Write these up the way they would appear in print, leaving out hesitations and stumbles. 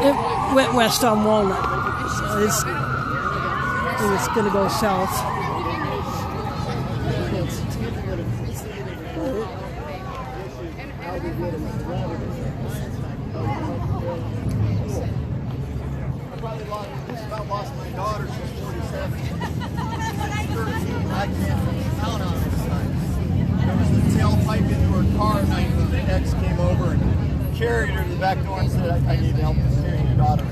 It went west on Walnut. So it's going to go south. I lost my daughter. She's 47. She's 13. I can't count on this time. There was the tailpipe into her car, and the ex came over and carried her to the back door and said, I need help carrying your daughter.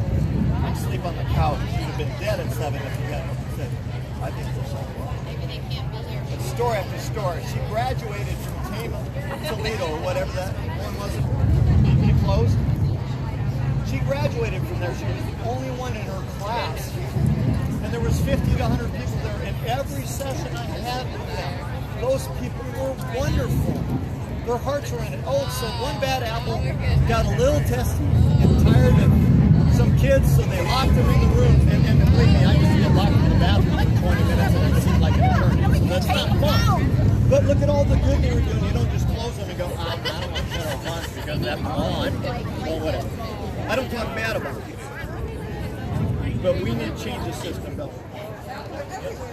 I sleep on the couch. She'd have been dead at 7 if we hadn't said, I think there's something wrong. But store after store. She graduated from Toledo, or whatever that one was. It closed. She graduated from there. She was the only one in her class. And there was 50 to 100 people there. And every session I had with them, those people were wonderful. Their hearts were in it. Oh, so one bad apple got a little testy and tired of some kids, so they locked them in the room. And believe me, I used to get locked in the bathroom for 20 minutes and it seemed like an eternity. So that's not fun. But look at all the good they were doing. You don't just close them and go, I don't want to shut off lunch because that's on. Well, whatever. I don't talk bad about it. But we need to change the system, Bill.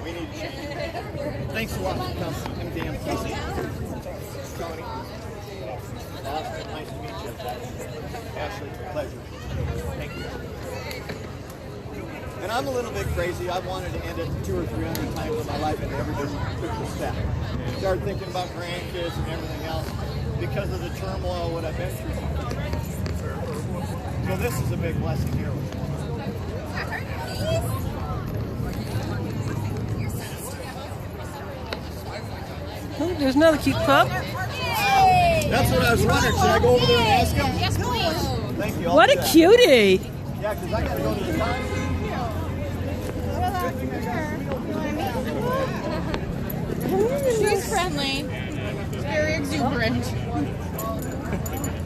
We need to change it. Thanks a lot for coming. I'm Dan Casey. Tony. Austin, nice to meet you. Ashley, pleasure. Thank you. And I'm a little bit crazy. I wanted to end it 200 or 300 times in my life and never just took the step. Started thinking about grandkids and everything else because of the turmoil, what I've been through. So this is a big blessing here. Oh, there's another cute pup. That's what I was wondering. Should I go over there and ask him? Yes, please. Thank you. What a cutie. Yeah, because I got to go to the time. She's friendly. Very exuberant.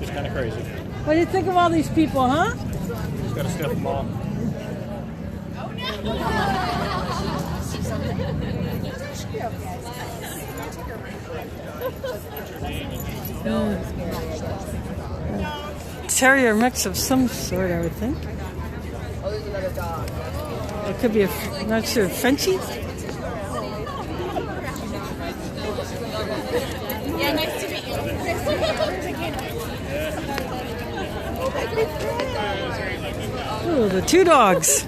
It's kind of crazy. What do you think of all these people, huh? Just got to sniff them all. Terrier mix of some sort, I would think. It could be a, not sure, Frenchie? Yeah, nice to meet you. Ooh, the two dogs.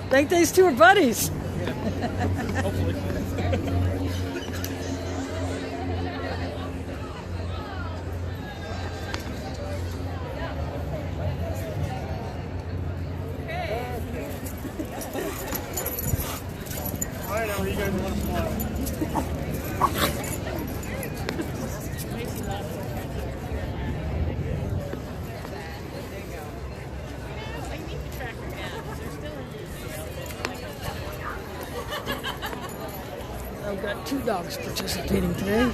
I think these two are buddies. Hopefully. I know, you guys want to fly. I've got two dogs participating today.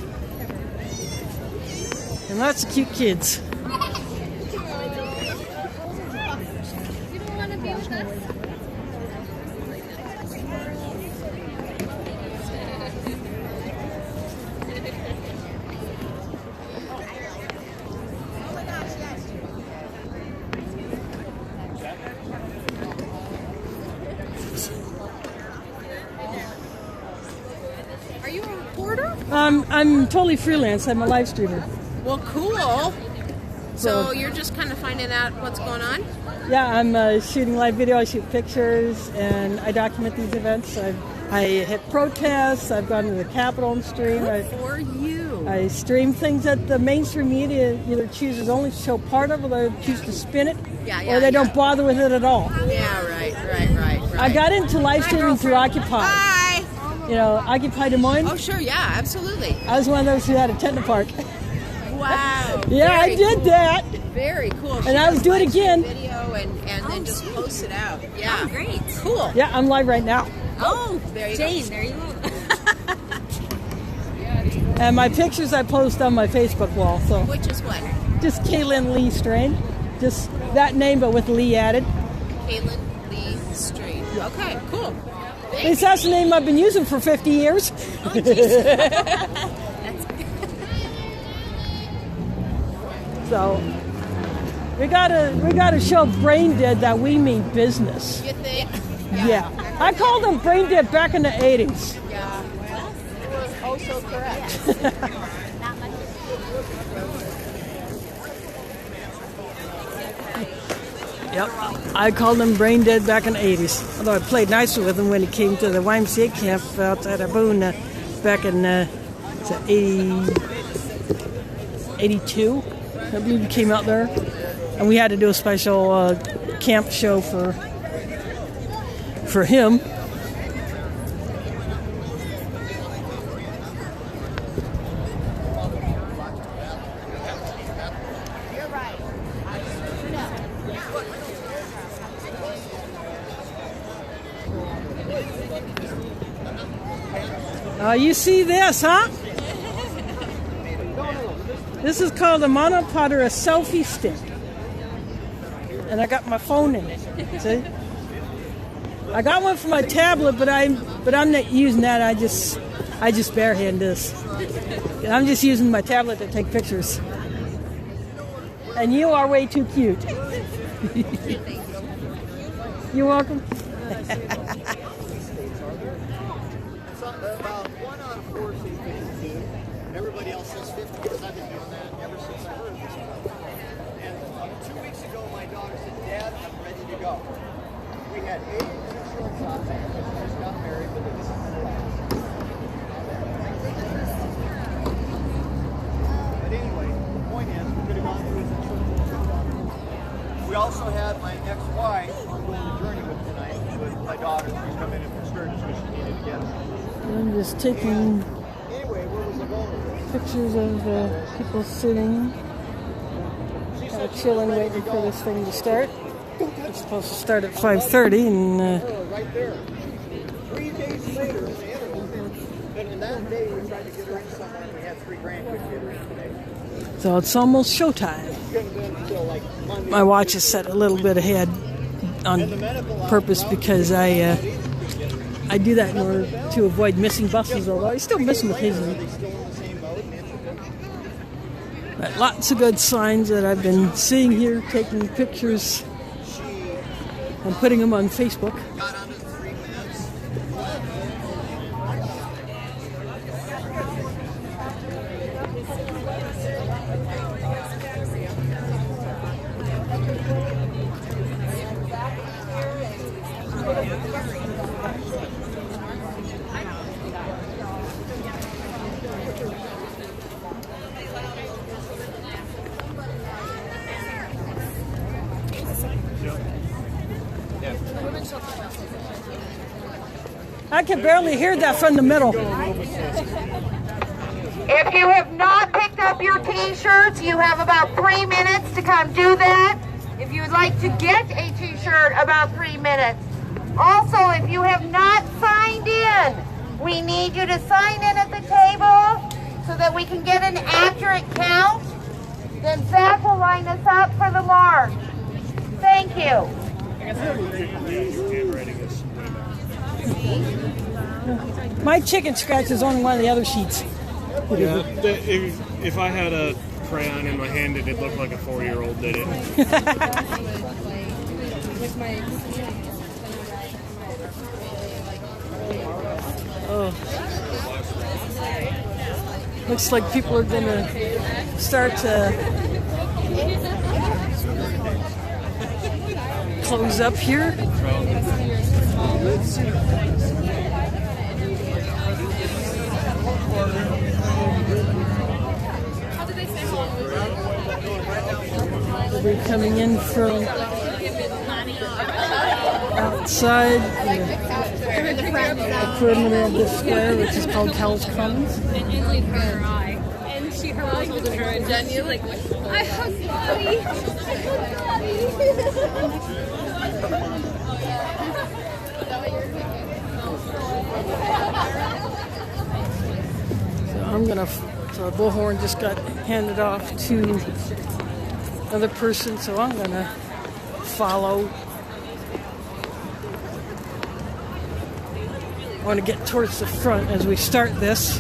And lots of cute kids. You don't want to be with us? Are you a reporter? I'm totally freelance. I'm a live streamer. Well, cool. So you're just kind of finding out what's going on? Yeah, I'm shooting live video. I shoot pictures, and I document these events. I hit protests. I've gone to the Capitol and streamed. Good for you. I stream things that the mainstream media either chooses only to show part of, or they choose to spin it, or they don't bother with it at all. Yeah, right. I got into live streaming through Occupy. Hi. You know, Occupy Des Moines. Oh, sure, yeah, absolutely. I was one of those who had a Technopark. Wow. Yeah, I did that. Very cool. And I would do it again. Video and then just post it out. Yeah. Oh, great. Cool. Yeah, I'm live right now. Oh, there you Jane, go. there you go. And my pictures I post on my Facebook wall. So Which is what? just Kaylin Lee Strain. Just that name, but with Lee added. Caitlin Lee Street. Okay, cool. At least that's the name I've been using for 50 years. Oh, geez. So we gotta show Brain Dead that we mean business. You think? Yeah. I called them Brain Dead back in the 80s. Yeah. You were oh so correct. Yep. I called him Brain Dead back in the 80s. Although I played nicely with him when he came to the YMCA camp outside of Boone back in 82. I believe he came out there. And we had to do a special camp show for him. You see this, huh? This is called a monopod or a selfie stick. And I got my phone in it. See? I got one for my tablet, but I'm not using that. I just barehand this. I'm just using my tablet to take pictures. And you are way too cute. You're welcome. About 1 out of 4 say 52. Everybody else says 50 because I've been doing that ever since I heard this stuff. And 2 weeks ago, my daughter said, "Dad, I'm ready to go." We had 8 insurance options. We just got married, but this is the last. But anyway, the point is, we could have gone through his insurance. We also had my ex-wife on going to Journey with tonight with my daughter. She's come in for Sturgis because she needed to get her. I'm just taking pictures of people sitting, kind of chilling, waiting for this thing to start. It's supposed to start at 5:30, and right there. 3 days later, in the interval, and that day we tried to get her in somewhere, and we had 3 grand to get her in today. so it's almost showtime. Couldn't have been until like Monday. My watch is set a little bit ahead on purpose because I do that in order to avoid missing buses, although I still miss them occasionally. But lots of good signs that I've been seeing here, taking pictures and putting them on Facebook. I can barely hear that from the middle. If you have not picked up your t-shirts, you have about 3 minutes to come do that. If you would like to get a t-shirt, about 3 minutes. Also, if you have not signed in, we need you to sign in at the table so that we can get an accurate count. Then Zach will line us up for the march. Thank you. My chicken scratch is on one of the other sheets. Yeah, if I had a crayon in my hand, it'd look like a 4-year-old did it. Oh. Looks like people are going to start to close up here. They're coming in from outside the perimeter of the square, which is called Cowles Commons. And Emily put her eye. And her mom was holding her, and Jenny was like, I hug Daddy. I hug Daddy. So a bullhorn just got handed off to another person, so I'm gonna follow. I want to get towards the front as we start this.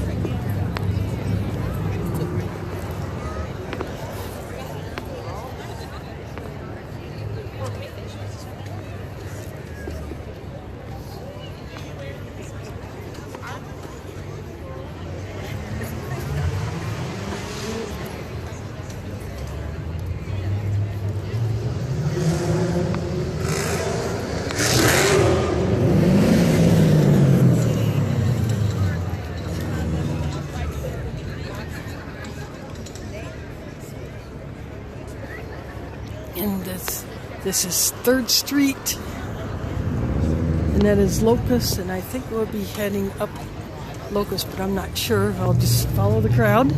And this is 3rd Street. And that is Locust, and I think we'll be heading up Locust, but I'm not sure. I'll just follow the crowd.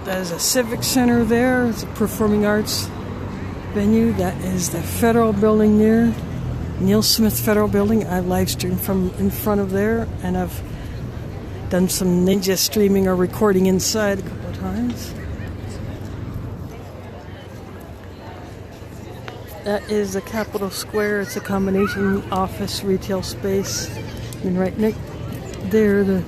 That is a civic center there. It's a performing arts venue. That is the Federal Building there. Neil Smith Federal Building. I've live streamed from in front of there, and I've done some ninja streaming or recording inside a couple of times. That is the Capitol Square. It's a combination office retail space. And right next there, the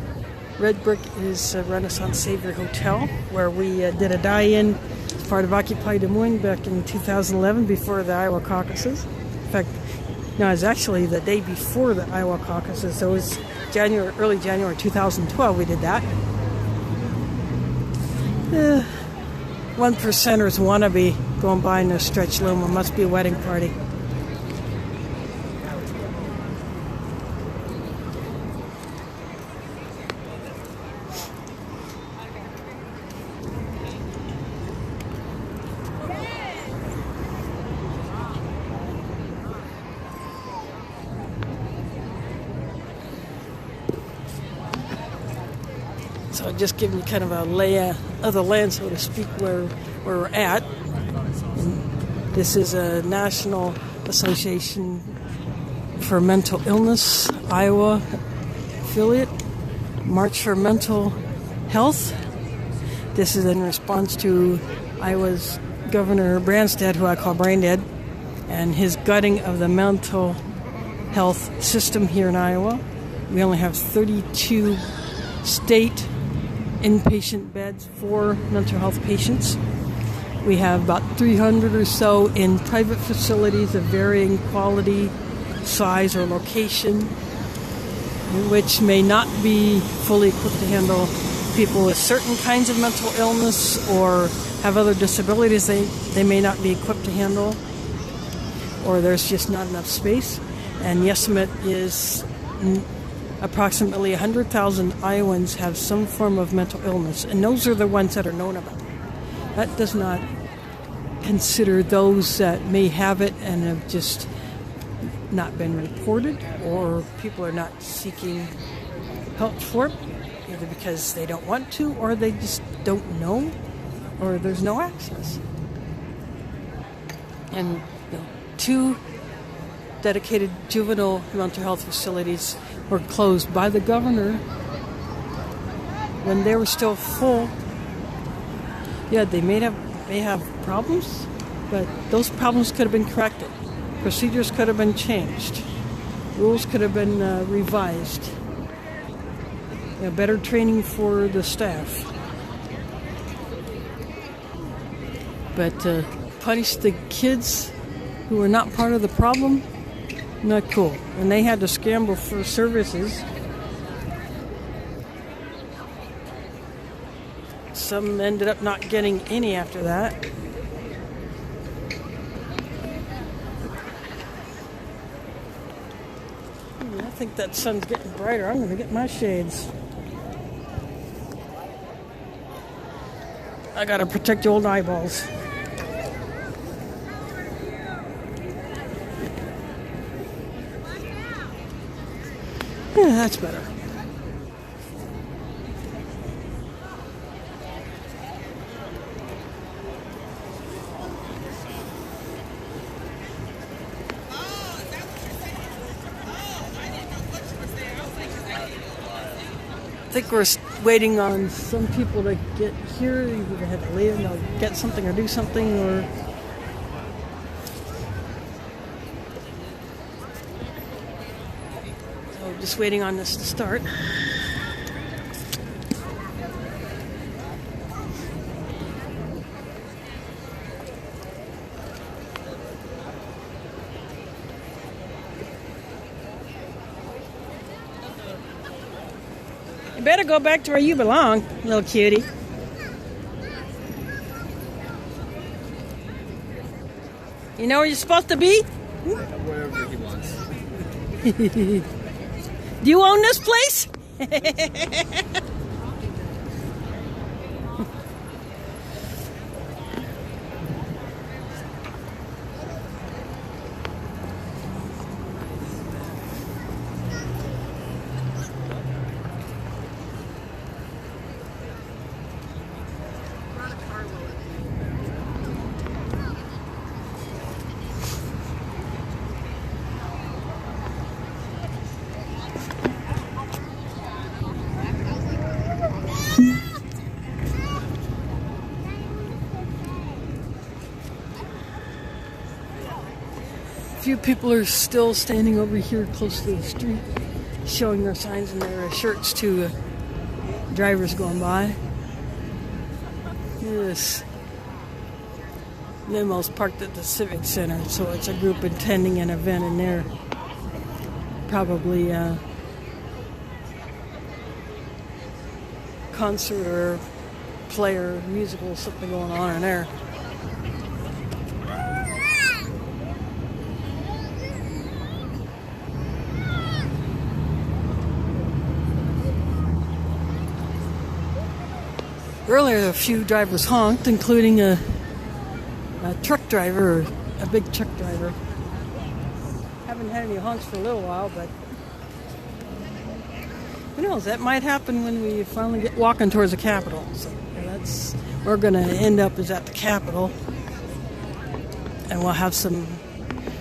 red brick is Renaissance Savior Hotel, where we did a die-in as part of Occupy Des Moines back in 2011 before the Iowa caucuses. In fact, no, it was actually the day before the Iowa caucuses, so it was early January 2012 we did that. One percenters wannabe going by in a stretch limo. Must be a wedding party. So I'll just give you kind of a lay of the land, so to speak, where we're at. And this is a National Association for Mental Illness, Iowa affiliate, March for Mental Health. This is in response to Iowa's Governor Branstad, who I call Braindead, and his gutting of the mental health system here in Iowa. We only have 32 state inpatient beds for mental health patients. We have about 300 or so in private facilities of varying quality, size, or location, which may not be fully equipped to handle people with certain kinds of mental illness or have other disabilities they may not be equipped to handle, or there's just not enough space. And the estimate is approximately 100,000 Iowans have some form of mental illness, and those are the ones that are known about. That does not consider those that may have it and have just not been reported, or people are not seeking help for it, either because they don't want to, or they just don't know, or there's no access. And 2 dedicated juvenile mental health facilities were closed by the governor when they were still full. Yeah, they may have problems, but those problems could have been corrected. Procedures could have been changed. Rules could have been revised. Better training for the staff. But punish the kids who were not part of the problem? Not cool. And they had to scramble for services. Some ended up not getting any after that. I think that sun's getting brighter. I'm going to get my shades. I got to protect the old eyeballs. Yeah, that's better. I think we're waiting on some people to get here. Either they have to leave and get something or do something, or so just waiting on this to start. You better go back to where you belong, little cutie. You know where you're supposed to be? Whatever he wants. Do you own this place? A few people are still standing over here close to the street, showing their signs and their shirts to drivers going by. Yes. Limo's parked at the Civic Center, so it's a group attending an event in there. Probably a concert or play or musical, something going on in there. Earlier, a few drivers honked, including a truck driver, a big truck driver. Haven't had any honks for a little while, but who knows? That might happen when we finally get walking towards the Capitol. So that's where we're going to end up, is at the Capitol, and we'll have some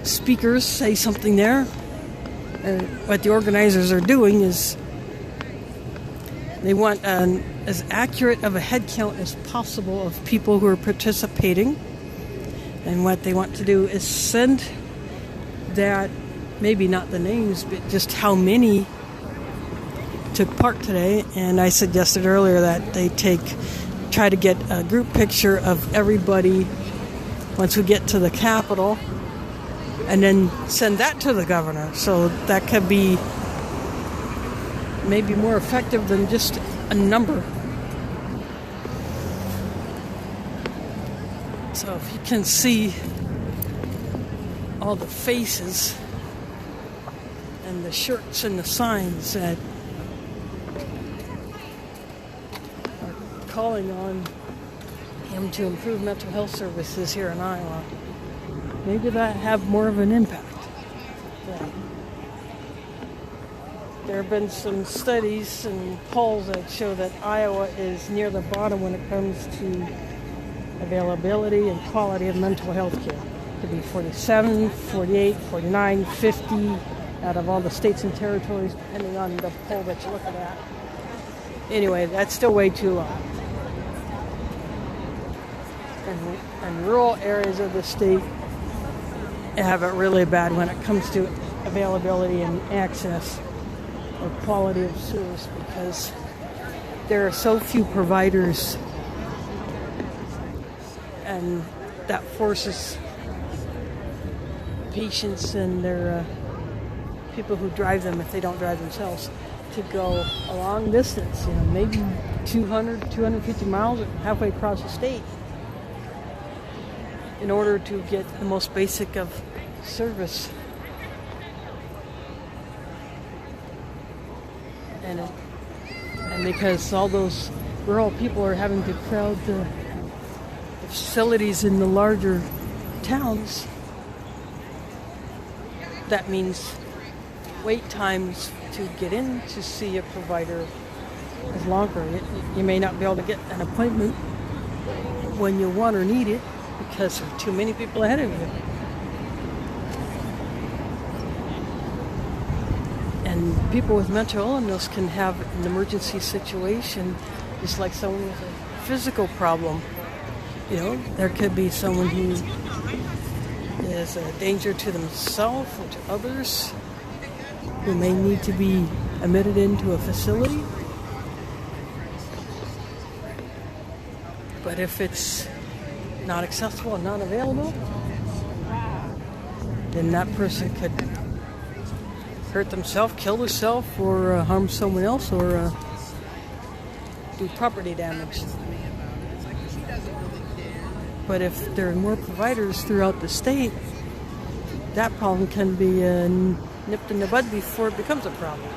speakers say something there. And what the organizers are doing is they want as accurate of a head count as possible of people who are participating. And what they want to do is send that, maybe not the names, but just how many took part today. And I suggested earlier that they try to get a group picture of everybody once we get to the Capitol, and then send that to the governor. So that could be maybe more effective than just a number. So if you can see all the faces and the shirts and the signs that are calling on him to improve mental health services here in Iowa, maybe that have more of an impact. Yeah. There have been some studies and polls that show that Iowa is near the bottom when it comes to availability and quality of mental health care. It could be 47, 48, 49, 50 out of all the states and territories, depending on the poll that you're looking at. Anyway, that's still way too low. And rural areas of the state have it really bad when it comes to availability and access or quality of service, because there are so few providers, and that forces patients and their people who drive them, if they don't drive themselves, to go a long distance, maybe 200, 250 miles halfway across the state in order to get the most basic of service. And because all those rural people are having to crowd the facilities in the larger towns, that means wait times to get in to see a provider is longer. You may not be able to get an appointment when you want or need it because there are too many people ahead of you. And people with mental illness can have an emergency situation, just like someone with a physical problem. There could be someone who is a danger to themselves or to others, who may need to be admitted into a facility. But if it's not accessible and not available, then that person could hurt themselves, kill themselves, or harm someone else, or do property damage. But if there are more providers throughout the state, that problem can be nipped in the bud before it becomes a problem.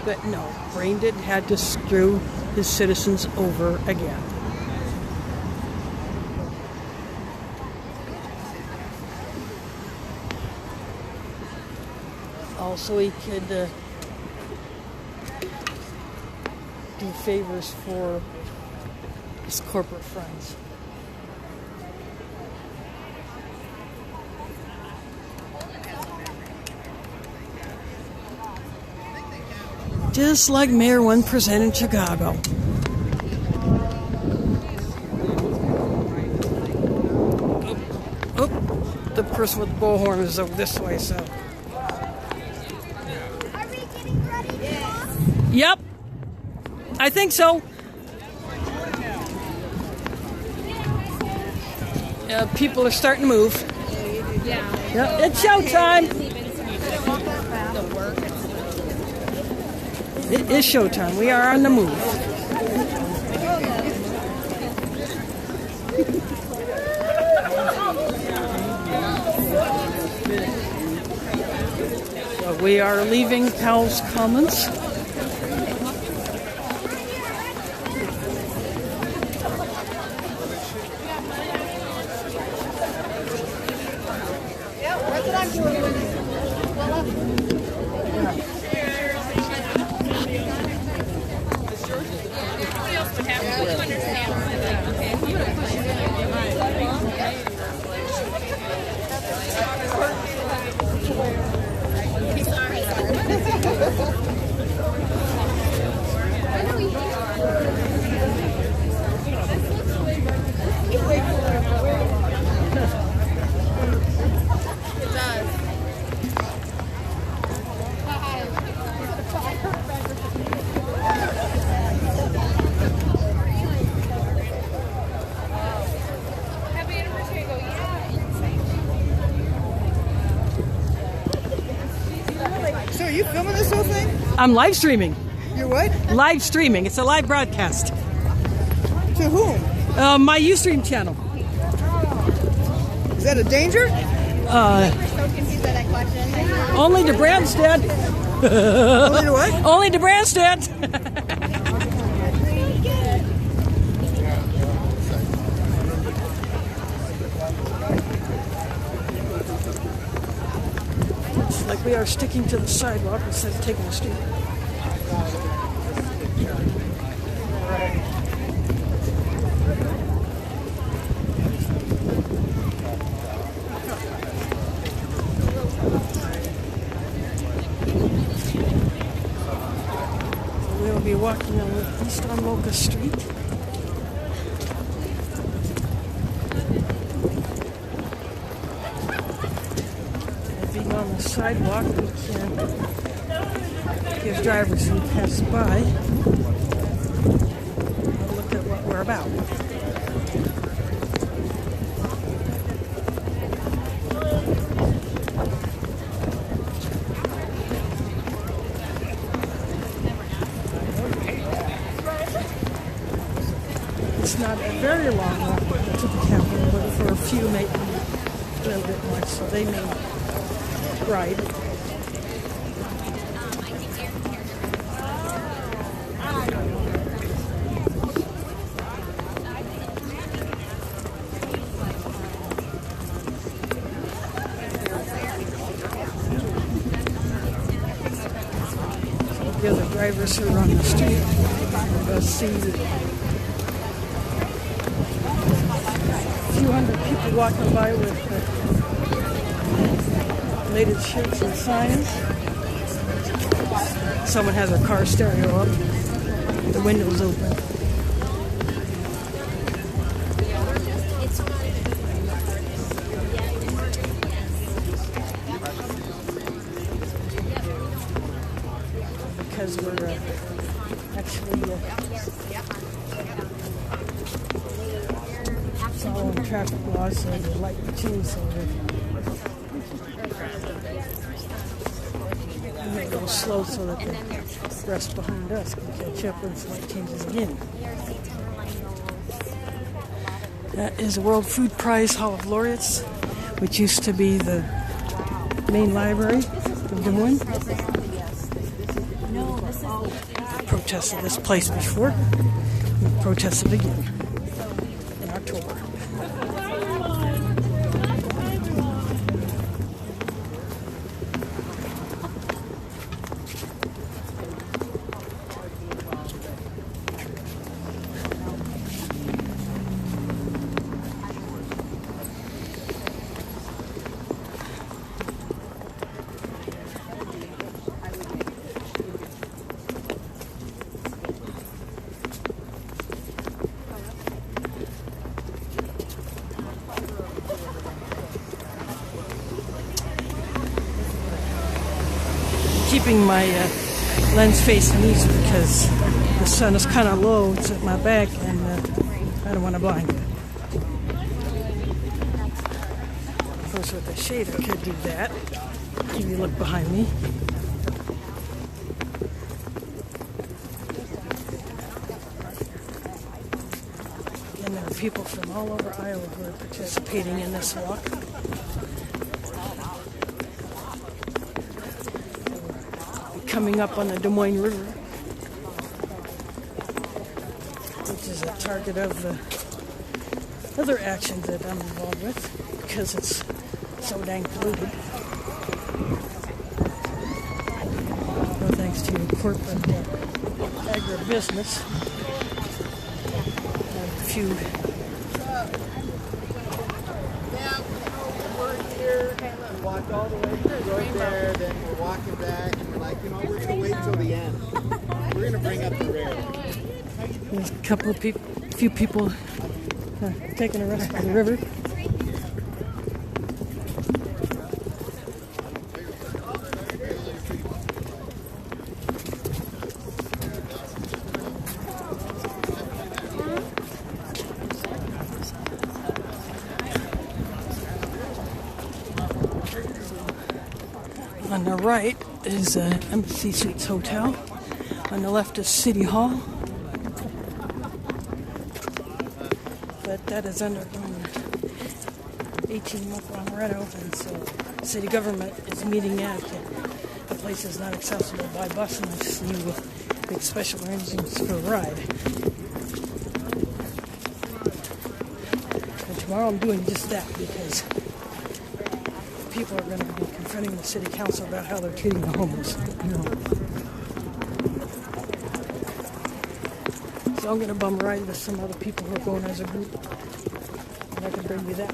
But no, Braindead had to screw his citizens over again. Also, he could do favors for his corporate friends. Just like Mayor 1% in Chicago. Oh, the person with the bullhorn is over this way, so. Are we getting ready to walk? Yep, I think so. People are starting to move. Yeah. Yep, it's showtime. It is showtime. We are on the move. So we are leaving Powell's Commons. So are you filming this whole thing? I'm live streaming. You're what? Live streaming. It's a live broadcast. To whom? My Ustream channel. Is that a danger? Only to Branstad. Only to what? Only to Branstad. It's like we are sticking to the sidewalk instead of taking the street. We'll be walking on East on Locust Street. And being on the sidewalk, we can give drivers who pass by a look at what we're about. It's not a very long walk to the Capitol, but for a few, maybe a little bit more, so they may ride. The other drivers who are on the street see a few hundred people walking by with related shirts and signs. Someone has a car stereo up. The window's open. Because we're actually following traffic laws, so the light will change, so we may go slow so that the rest behind us can catch up when the light changes again. That is the World Food Prize Hall of Laureates. which used to be the main library of Des Moines. Protested this place before. We protested again in October. Keeping my lens facing east because the sun is kind of low. It's at my back, and I don't want to blind it. Of course, with the shade, I could do that. If you look behind me. And there are people from all over Iowa who are participating in this walk. Coming up on the Des Moines River, which is a target of the other actions that I'm involved with because it's so dang polluted. No thanks to corporate agribusiness. A few We walked all the way to the road there, then we're walking back, and we're like, we're going to wait till the end. We're going to bring up the rear. There's a couple of few people taking a rest by the river. On the right is Embassy Suites Hotel. On the left is City Hall. But that is undergoing an 18-month long reno, and so city government is meeting at the place is not accessible by bus unless you make special arrangements for a ride. And tomorrow I'm doing just that because people are going to be confronting the city council about how they're treating the homeless. So I'm going to bum ride with some other people who are going as a group. And I can bring you that.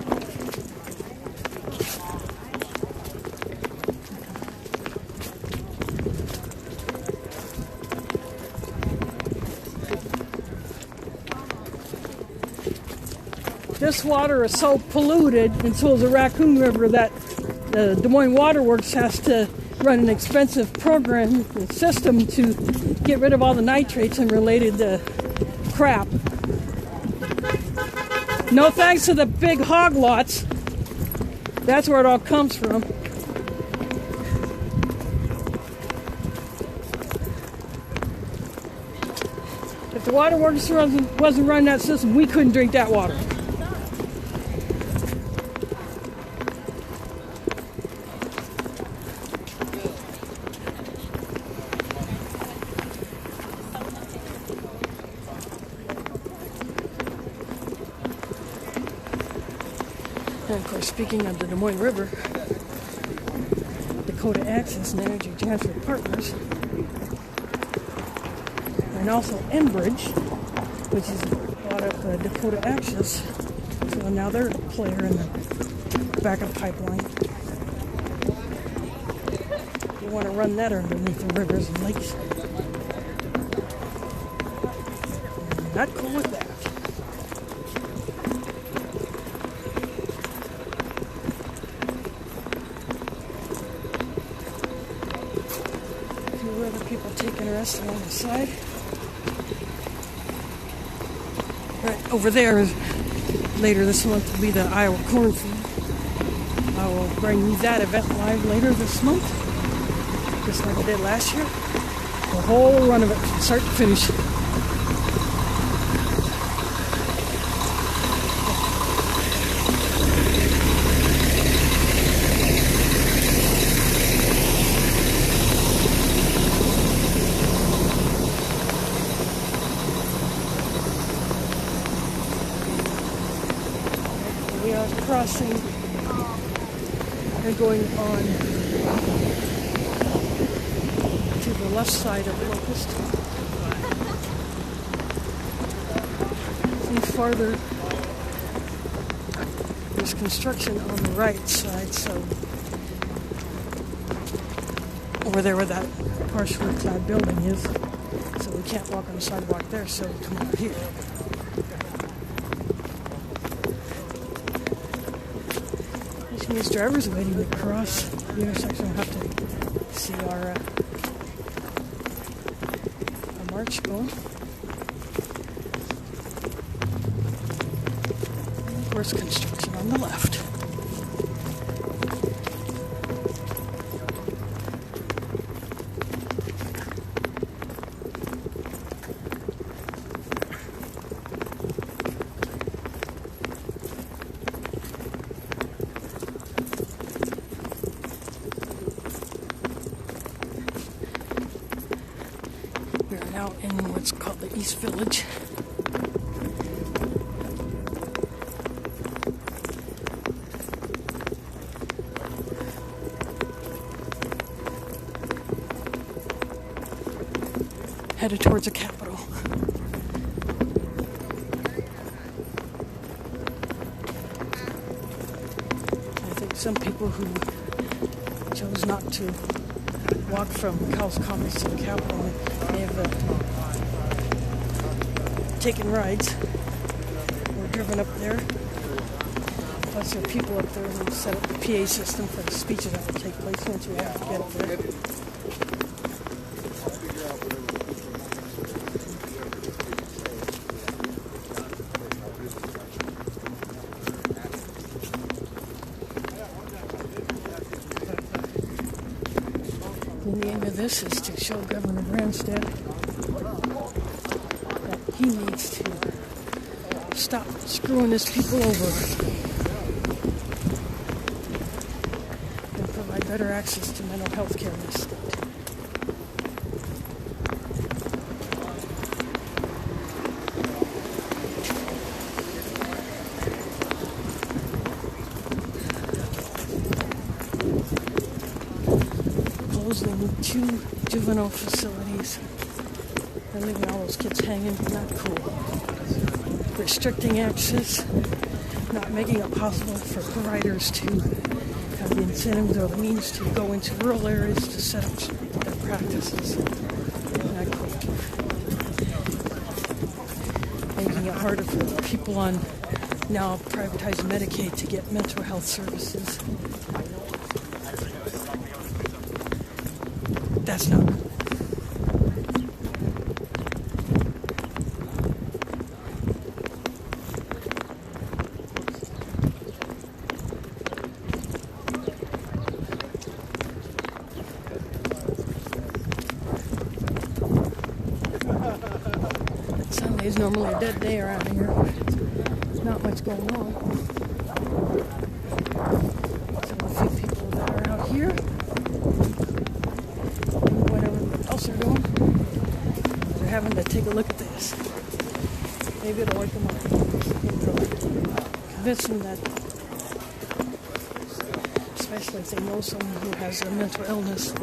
This water is so polluted, and so is the Raccoon River, that the Des Moines Water Works has to run an expensive program system to get rid of all the nitrates and related crap. No thanks to the big hog lots. That's where it all comes from. If the Water Works wasn't running that system, we couldn't drink that water. And of course, speaking of the Des Moines River, Dakota Access and Energy Transfer Partners, and also Enbridge, which is bought up Dakota Access, so now they're a player in the backup pipeline. You want to run that underneath the rivers and lakes. Not cool with that. Other people taking a rest along the side. Right over there, later this month will be the Iowa Corn Feed. I will bring you that event live later this month, just like I did last year. The whole run of it, from start to finish. crossing and going on to the left side of Locust. See farther, there's construction on the right side, so over there where that partially clad building is, so we can't walk on the sidewalk there, so we come over here. Which means drivers waiting to cross the intersection will have to see our march going. And of course, construction on the left. We are now in what's called the East Village. Headed towards the Capitol. I think some people who chose not to walk from Cowles Commons to the Capitol may have taken rides or driven up there. Plus there are people up there who set up the PA system for the speeches that will take place once we have to get up there. The aim of this is to show Governor Branstad that he needs to stop screwing his people over and provide better access to mental health care in this state. Closing 2 juvenile facilities and leaving all those kids hanging, not cool. Restricting access, not making it possible for providers to have the incentives or the means to go into rural areas to set up their practices. Not cool. Making it harder for people on now privatized Medicaid to get mental health services. That's not cool. Sunday's normally a dead day around here. Not much going on. So a few people that are out here. Whatever else they're doing, they're having to take a look at this. Maybe it'll wake them up. Convince them that, especially if they know someone who has a mental illness,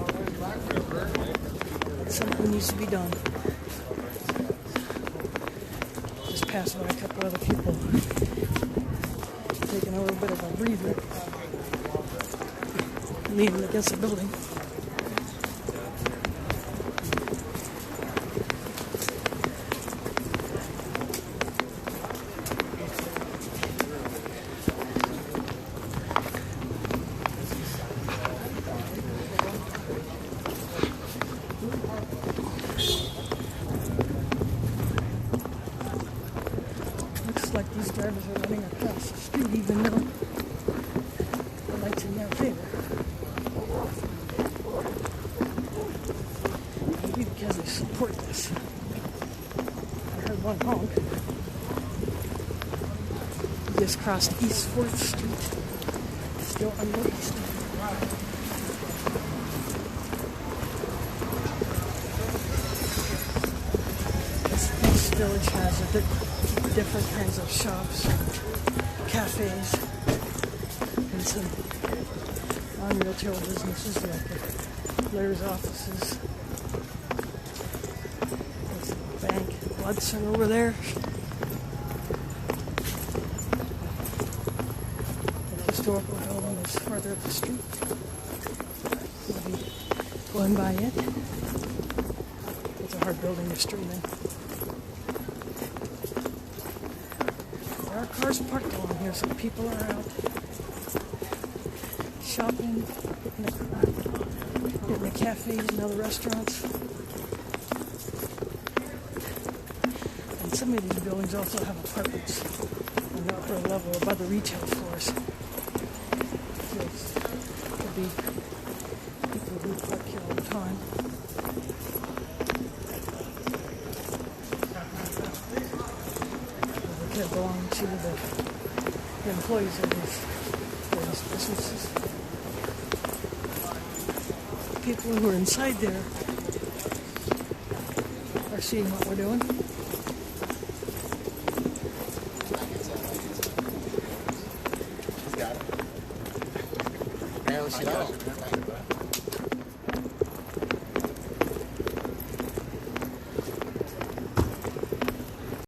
something needs to be done. Just passed by a couple other people taking a little bit of a breather, leaning against the building. Looks like these drivers are running across the street even though the light's in their favor. Maybe because they support this. I heard one honk. We just crossed East 4th Street. Still unnoticed. This village has different kinds of shops, cafes and some non-retail businesses like the Blair's offices. There's the bank, Blood Center over there. The historical building is further up the street. We'll be going by it. It's a hard building to stream in. There are cars parked along here, so people are out shopping, getting the cafes and other restaurants. And some of these buildings also have apartments on the upper level above the retail floors. So could be people who park here all the time. They could belong to the employees of these businesses. People who are inside there are seeing what we're doing. Apparently she does.